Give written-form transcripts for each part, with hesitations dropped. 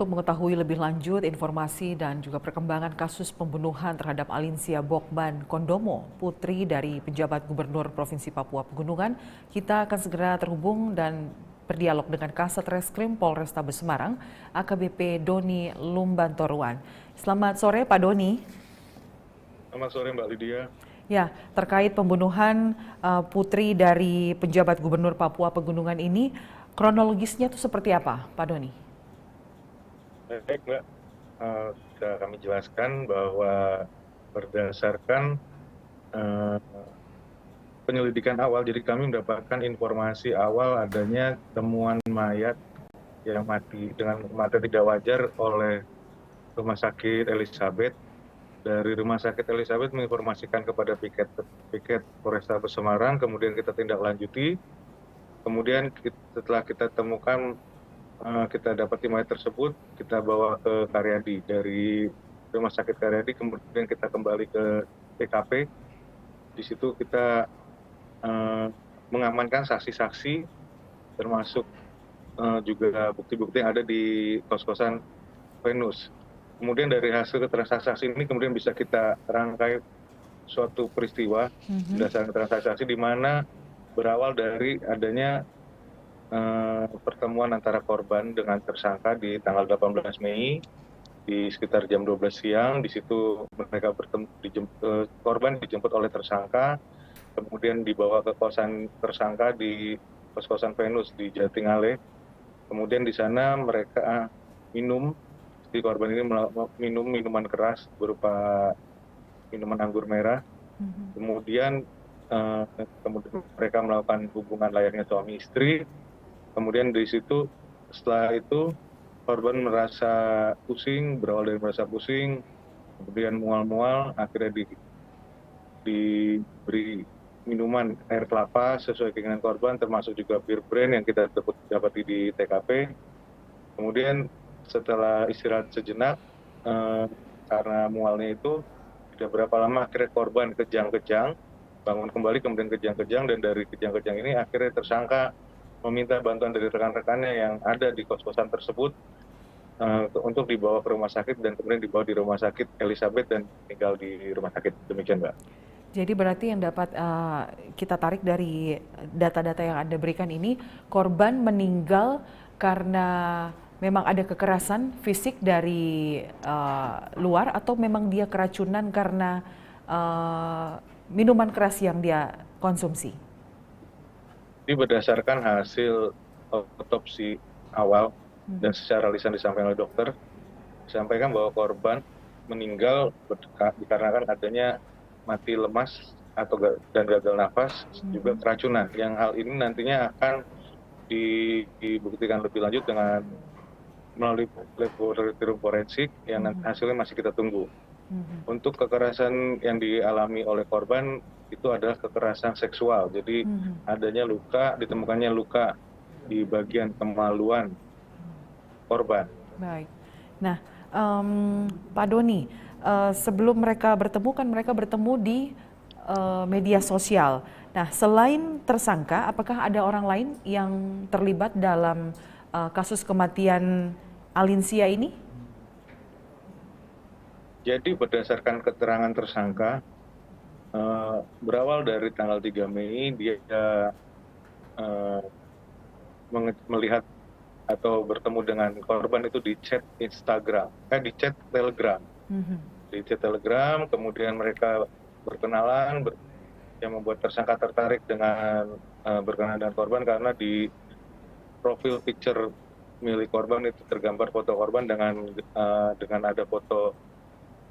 untuk mengetahui lebih lanjut informasi dan juga perkembangan kasus pembunuhan terhadap Alinsia Bokban Kondomo, putri dari penjabat Gubernur Provinsi Papua Pegunungan, kita akan segera terhubung dan berdialog dengan Kasat Reskrim Polrestabes Semarang, AKBP Doni Lumbantoruan. Selamat sore Pak Doni. Selamat sore Mbak Lydia. Ya, terkait pembunuhan putri dari penjabat Gubernur Papua Pegunungan ini, kronologisnya itu seperti apa Pak Doni? Baik Mbak, bisa kami jelaskan bahwa berdasarkan penyelidikan awal, jadi kami mendapatkan informasi awal adanya temuan mayat yang mati dengan kematian tidak wajar oleh Rumah Sakit Elizabeth. Dari Rumah Sakit Elizabeth menginformasikan kepada Piket Polrestabes Semarang, kemudian kita tindak lanjuti. Kemudian setelah kita temukan, kita dapati mayat tersebut, kita bawa ke Karyadi. Dari Rumah Sakit Karyadi kemudian kita kembali ke TKP. Di situ kita mengamankan saksi-saksi, termasuk juga bukti-bukti yang ada di kos-kosan Venus. Kemudian dari hasil keterangan saksi ini kemudian bisa kita rangkai suatu peristiwa berdasarkan transaksi di mana berawal dari adanya pertemuan antara korban dengan tersangka di tanggal 18 Mei di sekitar jam 12 siang. Di situ mereka bertemu, korban dijemput oleh tersangka, kemudian dibawa ke kosan tersangka di kos-kosan Venus di Jatingale. Kemudian di sana mereka minum, si korban ini minum minuman keras berupa minuman anggur merah. Kemudian mereka melakukan hubungan layaknya suami istri. Kemudian di situ setelah itu korban merasa pusing, berawal dari merasa pusing, kemudian mual-mual, akhirnya diberi minuman air kelapa sesuai keinginan korban, termasuk juga bir brand yang kita dapati di TKP. Kemudian setelah istirahat sejenak, karena mualnya itu tidak berapa lama akhirnya korban kejang-kejang, bangun kembali kemudian kejang-kejang, dan dari kejang-kejang ini akhirnya tersangka meminta bantuan dari rekan-rekannya yang ada di kos-kosan tersebut untuk dibawa ke rumah sakit dan kemudian dibawa di Rumah Sakit Elizabeth dan tinggal di rumah sakit. Demikian Mbak. Jadi berarti yang dapat kita tarik dari data-data yang Anda berikan ini, korban meninggal karena memang ada kekerasan fisik dari luar atau memang dia keracunan karena minuman keras yang dia konsumsi? Ini berdasarkan hasil otopsi awal dan secara lisan disampaikan oleh dokter, disampaikan bahwa korban meninggal dikarenakan adanya mati lemas dan gagal nafas, juga keracunan. Yang hal ini nantinya akan dibuktikan lebih lanjut dengan melalui laboratorium forensik yang hasilnya masih kita tunggu. Untuk kekerasan yang dialami oleh korban itu adalah kekerasan seksual. Jadi ditemukannya luka di bagian kemaluan korban. Baik. Nah, Pak Doni, sebelum mereka bertemu di media sosial. Nah, selain tersangka, apakah ada orang lain yang terlibat dalam kasus kematian Alinsia ini? Jadi berdasarkan keterangan tersangka, berawal dari tanggal 3 Mei, dia melihat atau bertemu dengan korban itu di chat Instagram, di chat Telegram. Di chat Telegram, kemudian mereka berkenalan, yang membuat tersangka tertarik dengan berkenalan dengan korban karena di profil picture milik korban itu tergambar foto korban dengan ada foto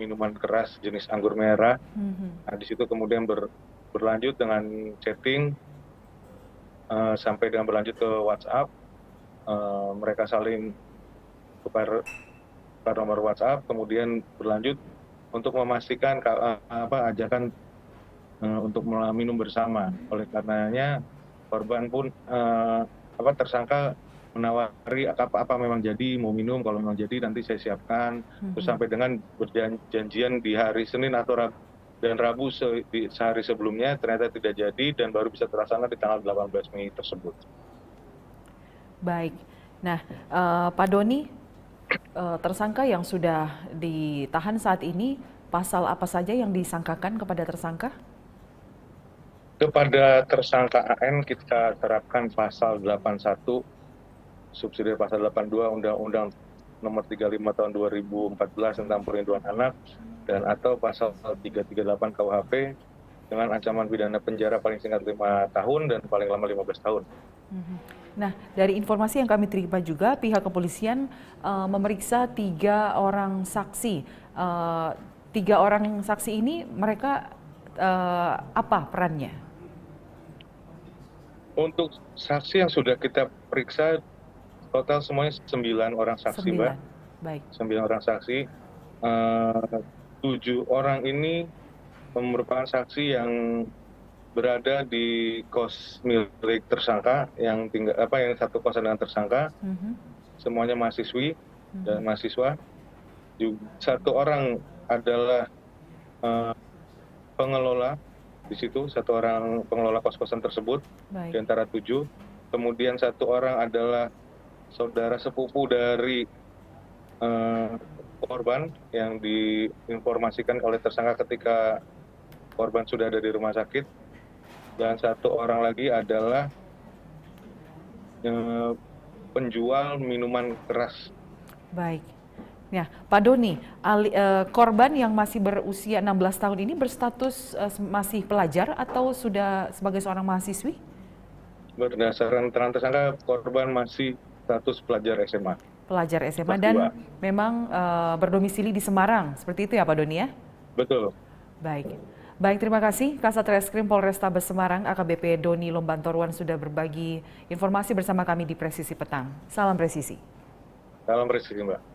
minuman keras jenis anggur merah. Nah, di situ kemudian berlanjut dengan chatting sampai dengan berlanjut ke WhatsApp. Mereka saling tukar nomor WhatsApp, kemudian berlanjut untuk memastikan ajakan untuk minum bersama. Oleh karenanya korban pun tersangka menawari apa memang jadi mau minum, kalau memang jadi nanti saya siapkan. Terus sampai dengan berjanjian di hari Senin atau dan Rabu sehari sebelumnya ternyata tidak jadi dan baru bisa terlaksana di tanggal 18 Mei tersebut. Baik. Nah, Pak Doni, Tersangka yang sudah ditahan saat ini, pasal apa saja yang disangkakan kepada tersangka? Kepada tersangka AN kita terapkan pasal 81, subsidi pasal 82 Undang-Undang Nomor 35 Tahun 2014 tentang Perlindungan Anak, dan atau pasal 338 KUHP dengan ancaman pidana penjara paling singkat 5 tahun dan paling lama 15 tahun. Nah, dari informasi yang kami terima juga, pihak kepolisian memeriksa 3 orang saksi. 3 orang saksi ini mereka apa perannya? Untuk saksi yang sudah kita periksa, total semuanya 9 orang saksi, 9. Mbak. Baik. 9 orang saksi. 7 orang ini merupakan saksi yang berada di kos milik tersangka, yang satu kosan dengan tersangka. Semuanya mahasiswi dan mahasiswa. 1 orang adalah pengelola di situ, 1 orang pengelola kos-kosan tersebut. Baik. Di antara 7. Kemudian 1 orang adalah saudara sepupu dari korban yang diinformasikan oleh tersangka ketika korban sudah ada di rumah sakit. Dan 1 orang lagi adalah penjual minuman keras. Baik. Ya, Pak Doni, korban yang masih berusia 16 tahun ini berstatus masih pelajar atau sudah sebagai seorang mahasiswi? Berdasarkan keterangan tersangka, korban masih status pelajar SMA. Pelajar SMA dan memang berdomisili di Semarang, seperti itu ya Pak Doni ya? Betul. Baik. Baik, terima kasih Kasat Reskrim Polrestabes Semarang AKBP Doni Lombantoruan sudah berbagi informasi bersama kami di Presisi Petang. Salam presisi. Salam presisi, Mbak.